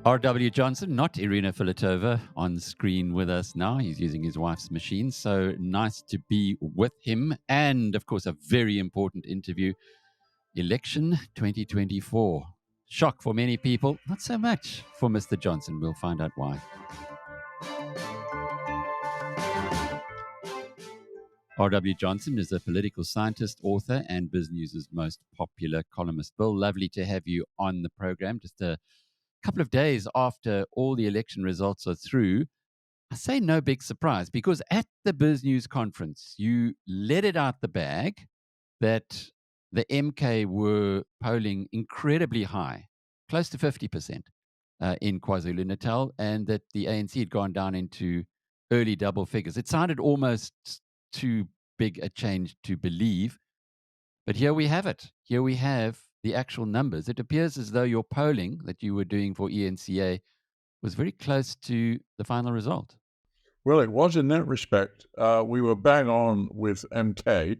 R.W. Johnson, not Irina Filatova, on screen with us now. He's using his wife's machine. So nice to be with him. And, of course, a very important interview. Election 2024. Shock for many people. Not so much for Mr. Johnson. We'll find out why. R.W. Johnson is a political scientist, author, and BizNews' most popular columnist. Bill, lovely to have you on the program. Just a couple of days after all the election results are through, I say no big surprise, because at the BizNews conference, you let it out the bag that the MK were polling incredibly high, close to 50% in KwaZulu-Natal, and that the ANC had gone down into early double figures. It sounded almost too big a change to believe, but here we have it. Here we have the actual numbers. It appears as though your polling that you were doing for eNCA was very close to the final result. Well, it was in that respect. We were bang on with MK,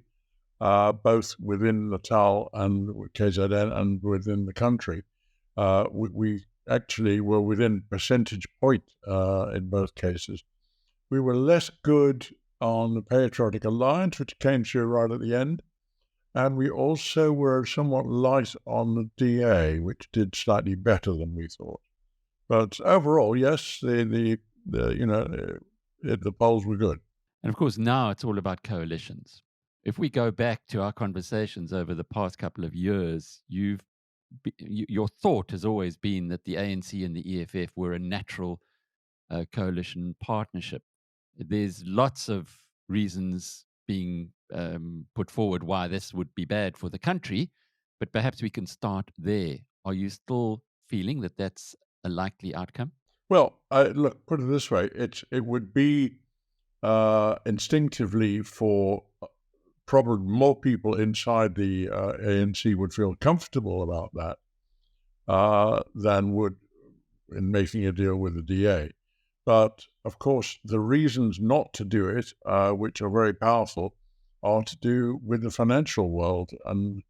both within Natal and KZN and within the country. We actually were within percentage point in both cases. We were less good on the Patriotic Alliance, which came through right at the end. And we also were somewhat light on the DA, which did slightly better than we thought. But overall, yes, the polls were good. And of course, now it's all about coalitions. If we go back to our conversations over the past couple of years, your thought has always been that the ANC and the EFF were a natural coalition partnership. There's lots of reasons being put forward why this would be bad for the country, but perhaps we can start there. Are you still feeling that that's a likely outcome? Well, look, put it this way: it would be instinctively for probably more people inside the ANC would feel comfortable about that than would in making a deal with the DA. But of course, the reasons not to do it, which are very powerful, are to do with the financial world and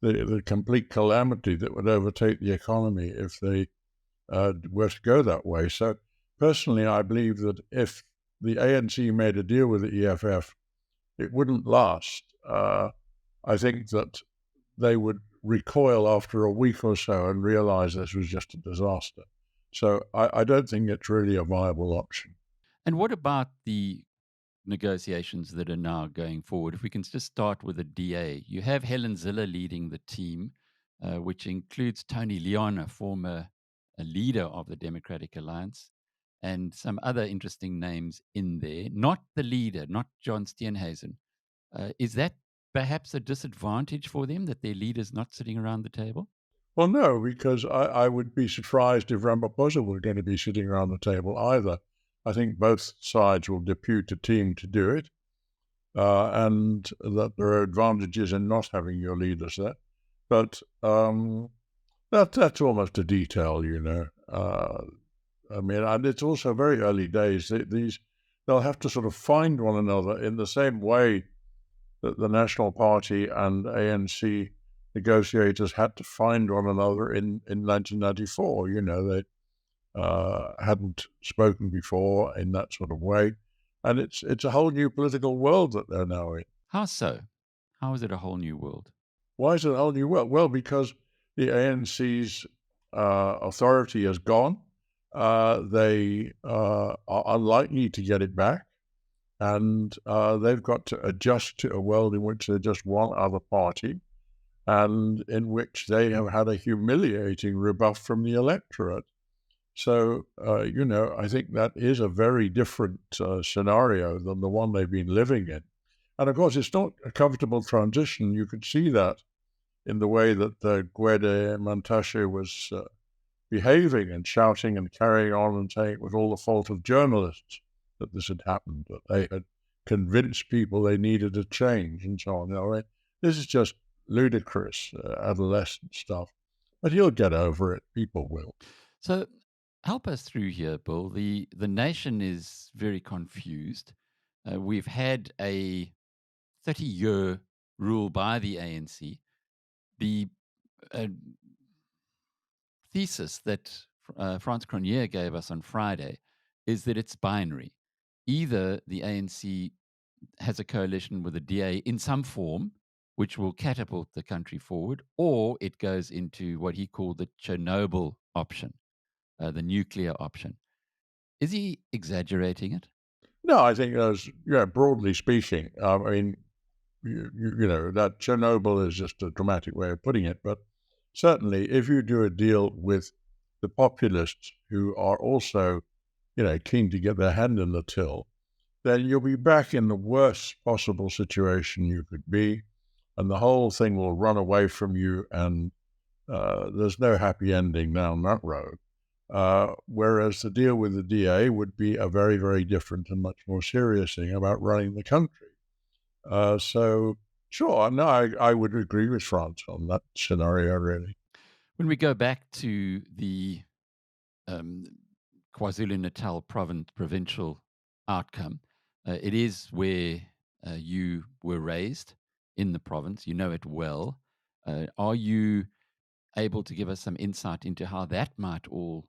the complete calamity that would overtake the economy if they were to go that way. So personally, I believe that if the ANC made a deal with the EFF, it wouldn't last. I think that they would recoil after a week or so and realize this was just a disaster. So I don't think it's really a viable option. And what about the negotiations that are now going forward? If we can just start with the DA. You have Helen Zille leading the team, which includes Tony Leon, a former leader of the Democratic Alliance, and some other interesting names in there. Not the leader, not John Steenhuisen. Is that perhaps a disadvantage for them, that their leader's not sitting around the table? Well, no, because I would be surprised if Ramaphosa were going to be sitting around the table either. I think both sides will depute a team to do it, and that there are advantages in not having your leaders there. But that's almost a detail, and it's also very early days. They'll have to sort of find one another in the same way that the National Party and ANC negotiators had to find one another in 1994. They hadn't spoken before in that sort of way. And it's a whole new political world that they're now in. How so? How is it a whole new world? Why is it a whole new world? Well, because the ANC's authority has gone. They are unlikely to get it back. And they've got to adjust to a world in which they're just one other party and in which they have had a humiliating rebuff from the electorate. So, I think that is a very different scenario than the one they've been living in. And of course, it's not a comfortable transition. You could see that in the way that Gwede Mantashe was behaving and shouting and carrying on and saying it was all the fault of journalists that this had happened, that they had convinced people they needed a change and so on. This is just ludicrous adolescent stuff. But he'll get over it. People will. So help us through here, Bill. The nation is very confused. We've had a 30-year rule by the ANC, the uh, thesis that Franz Cronje gave us on Friday is that it's binary. Either the ANC has a coalition with the DA in some form, which will catapult the country forward, or it goes into what he called the Chernobyl option, the nuclear option. Is he exaggerating it? No, I think as broadly speaking, I mean, you know, that Chernobyl is just a dramatic way of putting it, but certainly if you do a deal with the populists who are also, keen to get their hand in the till, then you'll be back in the worst possible situation you could be, and the whole thing will run away from you, and there's no happy ending down that road. Whereas the deal with the DA would be a very, very different and much more serious thing about running the country. So, sure, no, I would agree with France on that scenario, really. When we go back to the KwaZulu-Natal provincial outcome, it is where you were raised in the province. You know it well. Are you able to give us some insight into how that might all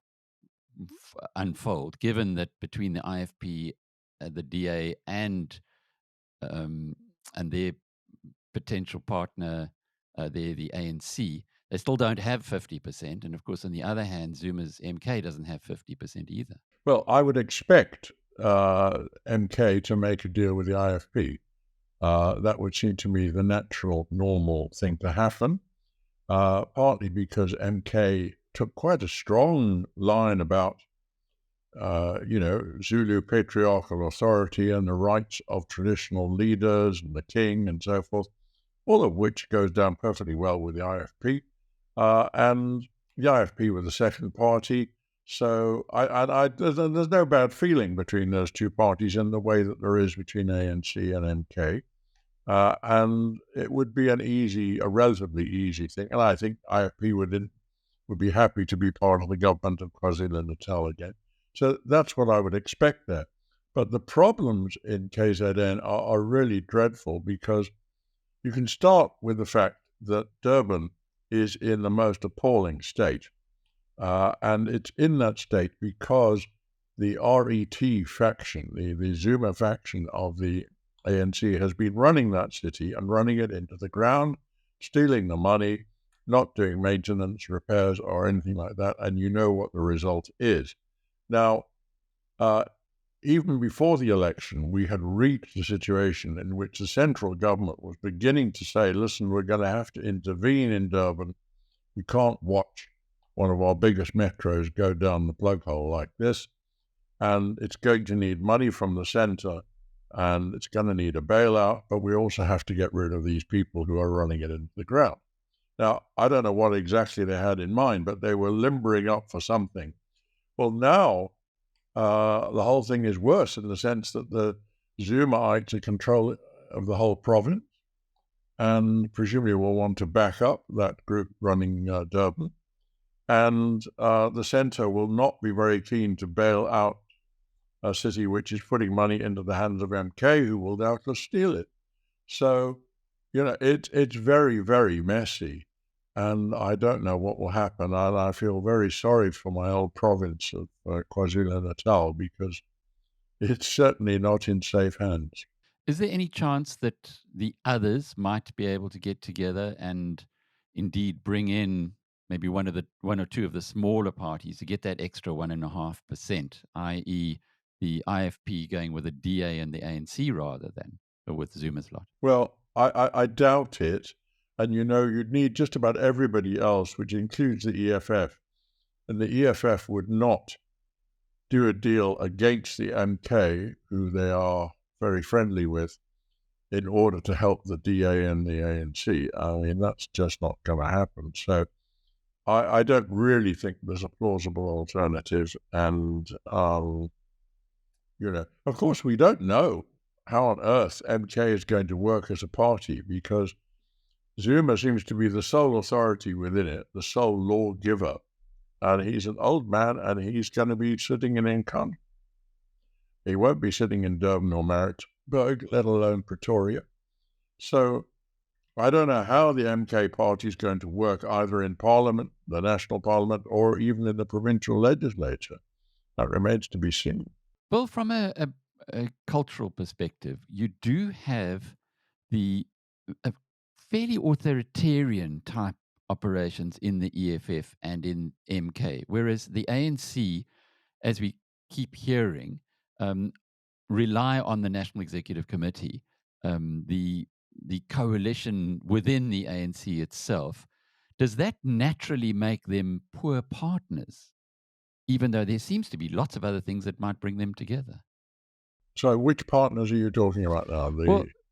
unfold, given that between the IFP, the DA, and their potential partner, the ANC, they still don't have 50%. And of course, on the other hand, Zuma's MK doesn't have 50% either. Well, I would expect MK to make a deal with the IFP. That would seem to me the natural, normal thing to happen, partly because MK took quite a strong line about, Zulu patriarchal authority and the rights of traditional leaders and the king and so forth, all of which goes down perfectly well with the IFP. And the IFP were the second party. So there's no bad feeling between those two parties in the way that there is between ANC and MK. And it would be a relatively easy thing. And I think IFP would be happy to be part of the government of KwaZulu-Natal again. So that's what I would expect there. But the problems in KZN are really dreadful, because you can start with the fact that Durban is in the most appalling state. And it's in that state because the RET faction, the Zuma faction of the ANC, has been running that city and running it into the ground, stealing the money, not doing maintenance, repairs, or anything like that. And you know what the result is. Now, even before the election, we had reached a situation in which the central government was beginning to say, listen, we're going to have to intervene in Durban. We can't watch one of our biggest metros go down the plug hole like this. And it's going to need money from the center, and it's going to need a bailout, but we also have to get rid of these people who are running it into the ground. Now, I don't know what exactly they had in mind, but they were limbering up for something. Well, now the whole thing is worse in the sense that the Zumaites are control of the whole province, and presumably will want to back up that group running Durban. And the centre will not be very keen to bail out a city which is putting money into the hands of MK, who will doubtless steal it. So, it's very, very messy. And I don't know what will happen. And I feel very sorry for my old province of KwaZulu-Natal, because it's certainly not in safe hands. Is there any chance that the others might be able to get together and indeed bring in maybe one or two of the smaller parties to get that extra 1.5%, i.e., the IFP going with the DA and the ANC rather than with Zuma's lot? Well, I doubt it. And, you'd need just about everybody else, which includes the EFF. And the EFF would not do a deal against the MK, who they are very friendly with, in order to help the DA and the ANC. I mean, that's just not going to happen. So I don't really think there's a plausible alternative. And, of course, we don't know how on earth MK is going to work as a party, because Zuma seems to be the sole authority within it, the sole lawgiver. And he's an old man, and he's going to be sitting in eNCA. He won't be sitting in Durban or Maritzburg, let alone Pretoria. So I don't know how the MK party is going to work either in Parliament, the national Parliament, or even in the provincial legislature. That remains to be seen. Well, from a cultural perspective, you do have the a fairly authoritarian type operations in the EFF and in MK, whereas the ANC, as we keep hearing, um, rely on the National Executive Committee, the coalition within the ANC itself. Does that naturally make them poor partners, even though there seems to be lots of other things that might bring them together? So, which partners are you talking about now?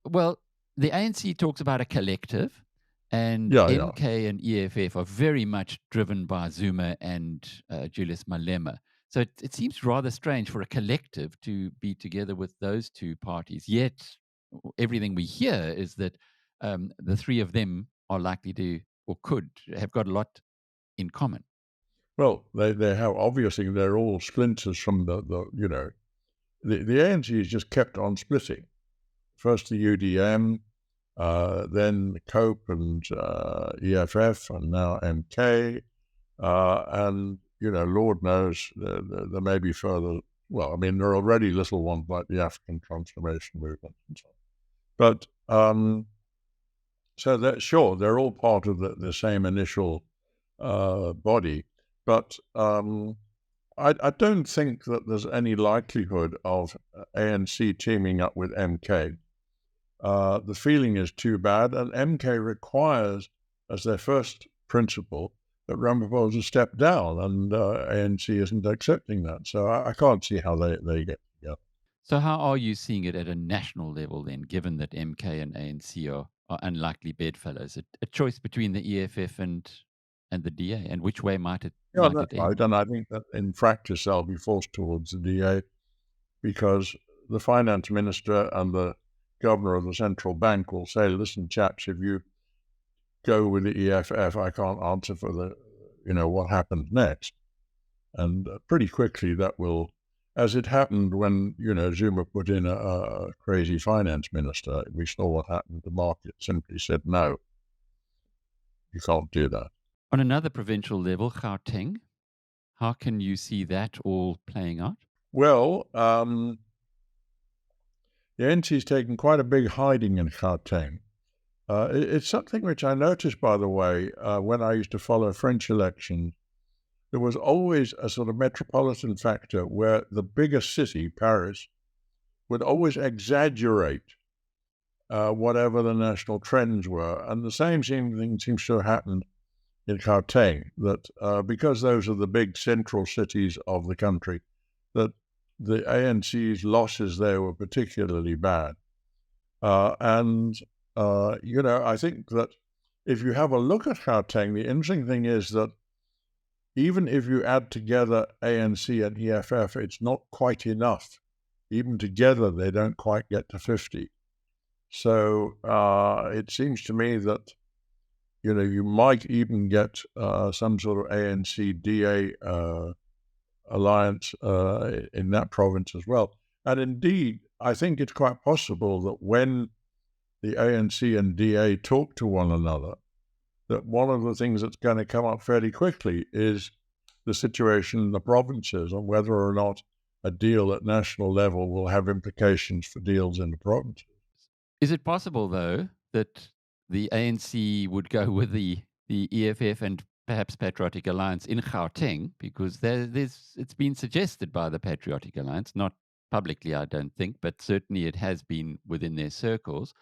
Well, the ANC talks about a collective, and Yeah. MK and EFF are very much driven by Zuma and Julius Malema. So it seems rather strange for a collective to be together with those two parties. Yet everything we hear is that the three of them are likely to or could have got a lot in common. Well, they have, obviously, they're all splinters from the ANC has just kept on splitting. First the UDM, then COPE and EFF, and now MK. And, Lord knows, there may be further. Well, I mean, there are already little ones like the African Transformation Movement and so on. But so that, sure, they're all part of the same initial body. But I don't think that there's any likelihood of ANC teaming up with MK. The feeling is too bad, and MK requires, as their first principle, that Ramaphosa step down, and ANC isn't accepting that. So I can't see how they get together. So how are you seeing it at a national level then, given that MK and ANC are unlikely bedfellows? A choice between the EFF and the DA, and which way might it Yeah, might that's it end? right. And I think that in practice they'll be forced towards the DA because the finance minister and the governor of the central bank will say, listen, chaps, if you go with the EFF, I can't answer for what happens next. And pretty quickly that will, as it happened when, Zuma put in a crazy finance minister, we saw what happened. The market simply said, no, you can't do that. On another provincial level, Gauteng, how can you see that all playing out? Well, the NC's taken quite a big hiding in Gauteng. It's something which I noticed, by the way, when I used to follow French elections. There was always a sort of metropolitan factor where the biggest city, Paris, would always exaggerate whatever the national trends were. And the same thing seems to have happened in Gauteng, that because those are the big central cities of the country, that the ANC's losses there were particularly bad. I think that if you have a look at Gauteng, the interesting thing is that even if you add together ANC and EFF, it's not quite enough. Even together, they don't quite get to 50. So it seems to me that, you might even get some sort of ANC-DA alliance in that province as well. And indeed, I think it's quite possible that when the ANC and DA talk to one another, that one of the things that's going to come up fairly quickly is the situation in the provinces and whether or not a deal at national level will have implications for deals in the provinces. Is it possible, though, that the ANC would go with the EFF and perhaps Patriotic Alliance in Gauteng? Because it's been suggested by the Patriotic Alliance, not publicly, I don't think, but certainly it has been within their circles.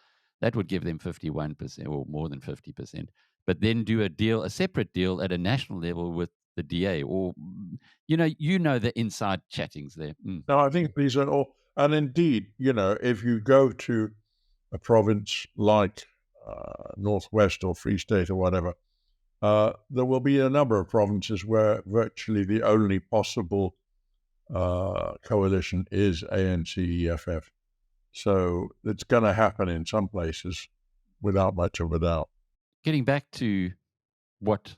That would give them 51% or more than 50%. But then do a separate deal at a national level with the DA, or the inside chattings there. Now, I think these are all, and indeed, if you go to a province like Northwest or Free State or whatever, there will be a number of provinces where virtually the only possible coalition is ANC-EFF. So it's going to happen in some places without much of a doubt. Getting back to what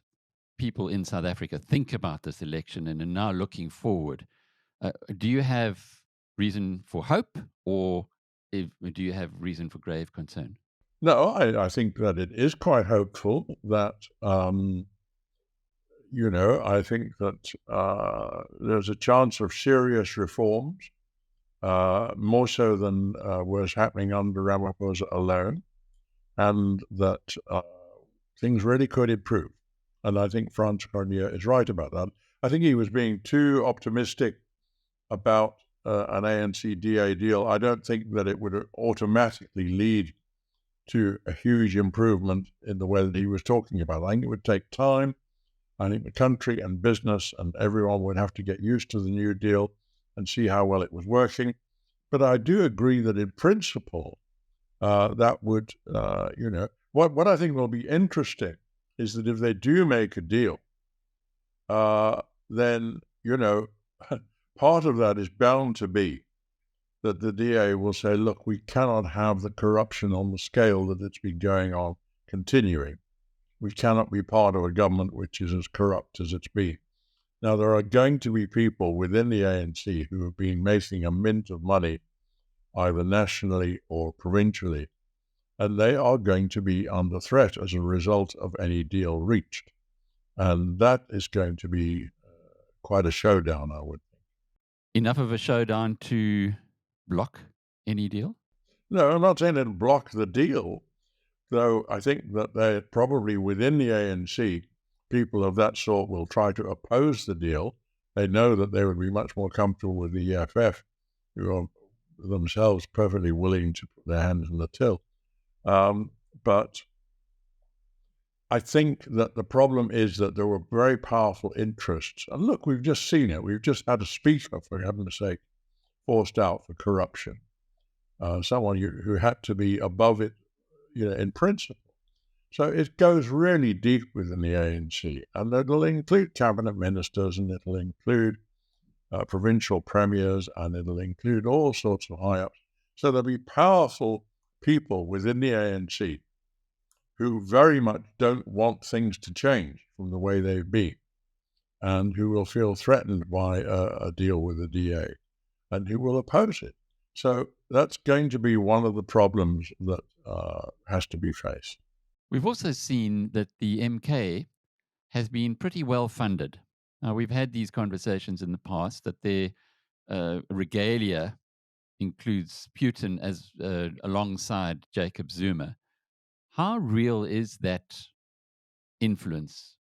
people in South Africa think about this election and are now looking forward, do you have reason for hope, or do you have reason for grave concern? No, I think that it is quite hopeful that, I think that there's a chance of serious reforms, more so than was happening under Ramaphosa alone, and that things really could improve. And I think Franz Cornier is right about that. I think he was being too optimistic about an ANC DA deal. I don't think that it would automatically lead to a huge improvement in the way that he was talking about. I think it would take time. I think the country and business and everyone would have to get used to the new deal and see how well it was working. But I do agree that in principle, that would, what I think will be interesting is that if they do make a deal, then, part of that is bound to be that the DA will say, look, we cannot have the corruption on the scale that it's been going on continuing. We cannot be part of a government which is as corrupt as it's been. Now, there are going to be people within the ANC who have been making a mint of money, either nationally or provincially, and they are going to be under threat as a result of any deal reached. And that is going to be quite a showdown, I would think. Enough of a showdown to block any deal? No, I'm not saying it'll block the deal, though I think that they're probably within the ANC, people of that sort will try to oppose the deal. They know that they would be much more comfortable with the EFF, who are themselves perfectly willing to put their hands in the till. But I think that the problem is that there were very powerful interests. And look, we've just seen it. We've just had a speaker, for heaven's sake, forced out for corruption. Someone who had to be above it, in principle. So it goes really deep within the ANC, and it'll include cabinet ministers, and it'll include provincial premiers, and it'll include all sorts of high-ups. So there'll be powerful people within the ANC who very much don't want things to change from the way they've been, and who will feel threatened by a deal with the DA, and who will oppose it. So that's going to be one of the problems that has to be faced. We've also seen that the MK has been pretty well funded. Now, we've had these conversations in the past that their regalia includes Putin as alongside Jacob Zuma. How real is that influence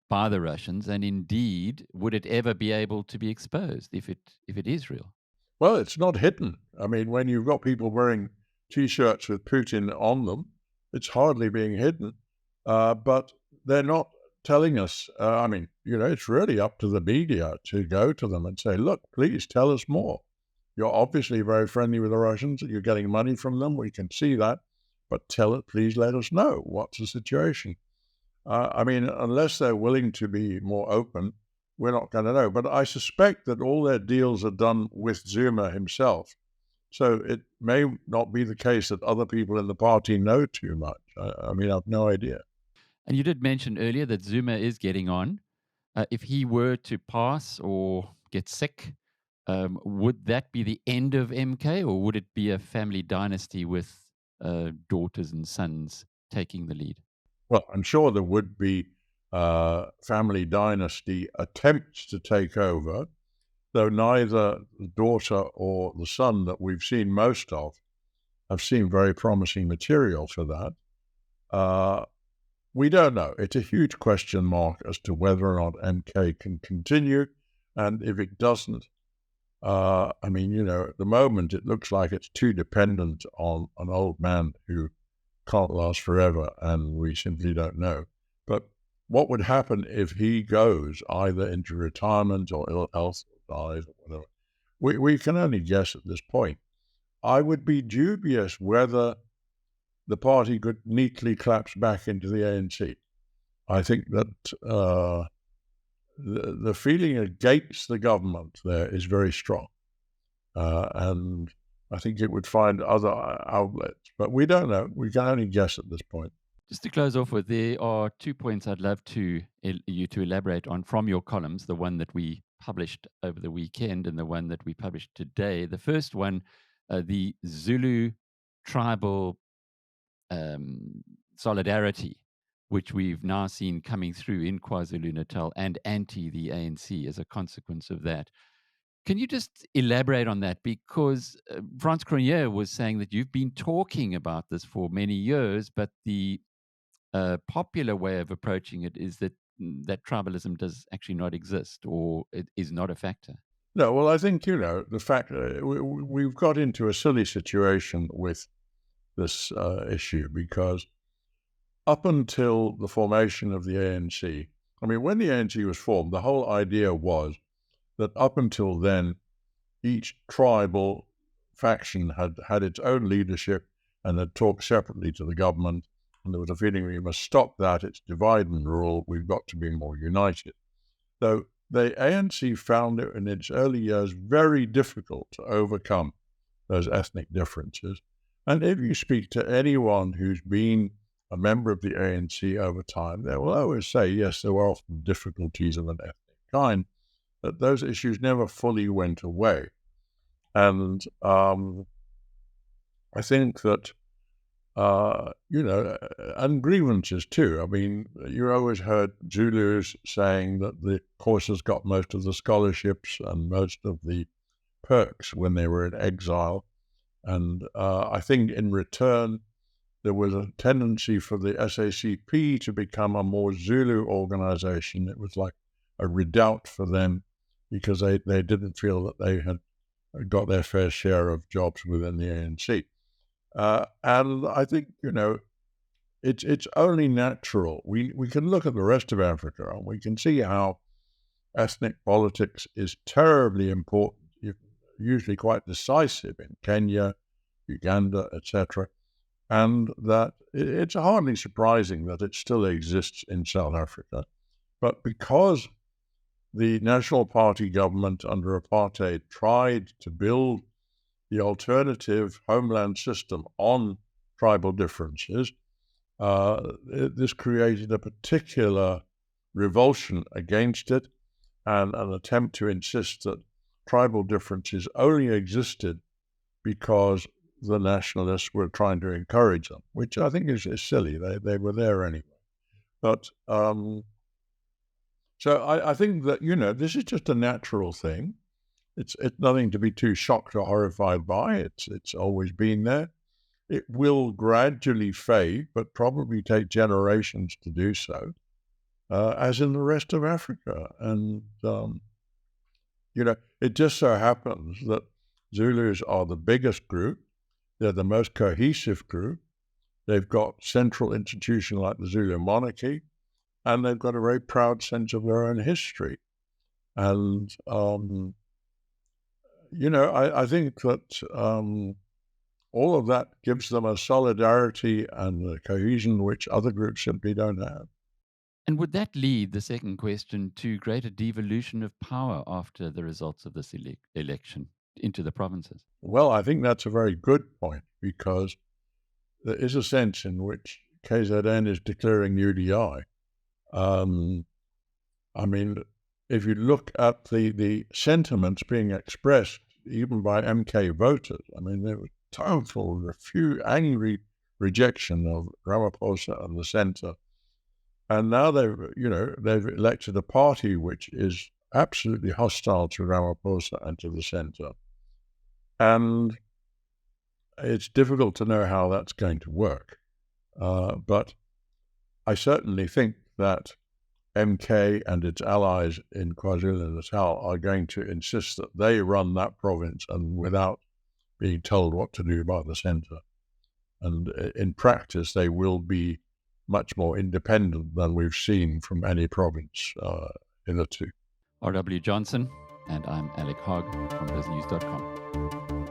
by the Russians, and indeed, would it ever be able to be exposed if it is real? Well, it's not hidden. I mean, when you've got people wearing T-shirts with Putin on them, it's hardly being hidden. But they're not telling us. It's really up to the media to go to them and say, look, please tell us more. You're obviously very friendly with the Russians. You're getting money from them. We can see that. But please let us know. What's the situation? Unless they're willing to be more open, we're not going to know. But I suspect that all their deals are done with Zuma himself. So it may not be the case that other people in the party know too much. I have no idea. And you did mention earlier that Zuma is getting on. If he were to pass or get sick, would that be the end of MK, or would it be a family dynasty with daughters and sons taking the lead? Well, I'm sure there would be family dynasty attempts to take over, though neither the daughter or the son that we've seen most of have seen very promising material for that. We don't know. It's a huge question mark as to whether or not MK can continue, and if it doesn't, at the moment it looks like it's too dependent on an old man who can't last forever, and we simply don't know. But what would happen if he goes either into retirement or ill health or dies or whatever? We can only guess at this point. I would be dubious whether the party could neatly collapse back into the ANC. I think that the feeling against the government there is very strong. And I think it would find other outlets, but we don't know. We can only guess at this point. Just to close off with, there are 2 points I'd love you to elaborate on from your columns, the one that we published over the weekend and the one that we published today. The first one, the Zulu tribal solidarity, which we've now seen coming through in KwaZulu-Natal and anti the ANC as a consequence of that. Can you just elaborate on that? Because Frans Cronje was saying that you've been talking about this for many years, but the popular way of approaching it is that tribalism does actually not exist, or it is not a factor. No, well, I think, the fact we've got into a silly situation with this issue, because up until the formation of the ANC, I mean, when the ANC was formed, the whole idea was that up until then, each tribal faction had its own leadership and had talked separately to the government. And there was a feeling we must stop that. It's divide and rule. We've got to be more united. So the ANC found it in its early years very difficult to overcome those ethnic differences. And if you speak to anyone who's been a member of the ANC over time, they will always say, yes, there were often difficulties of an ethnic kind, but those issues never fully went away. And I think that, and grievances too. I mean, you always heard Zulus saying that the Xhosas got most of the scholarships and most of the perks when they were in exile. And I think in return, there was a tendency for the SACP to become a more Zulu organization. It was like a redoubt for them because they didn't feel that they had got their fair share of jobs within the ANC. And I think, it's only natural. We can look at the rest of Africa and we can see how ethnic politics is terribly important, usually quite decisive in Kenya, Uganda, etc. And that it's hardly surprising that it still exists in South Africa. But because the National Party government under apartheid tried to build the alternative homeland system on tribal differences, this created a particular revulsion against it and an attempt to insist that tribal differences only existed because the nationalists were trying to encourage them, which I think is silly. They were there anyway. But so I think that, this is just a natural thing. It's nothing to be too shocked or horrified by. It's always been there. It will gradually fade, but probably take generations to do so, as in the rest of Africa. And, it just so happens that Zulus are the biggest group. They're the most cohesive group. They've got central institutions like the Zulu monarchy, and they've got a very proud sense of their own history. And, I think that all of that gives them a solidarity and a cohesion which other groups simply don't have. And would that lead, the second question, to greater devolution of power after the results of this election into the provinces? Well, I think that's a very good point, because there is a sense in which KZN is declaring UDI. I mean, if you look at the sentiments being expressed even by MK voters, I mean, there was total angry rejection of Ramaphosa and the centre. And now they've elected a party which is absolutely hostile to Ramaphosa and to the centre. And it's difficult to know how that's going to work. But I certainly think that MK and its allies in KwaZulu-Natal are going to insist that they run that province and without being told what to do by the centre. And in practice, they will be much more independent than we've seen from any province hitherto. R.W. Johnson, and I'm Alec Hogg from BizNews.com.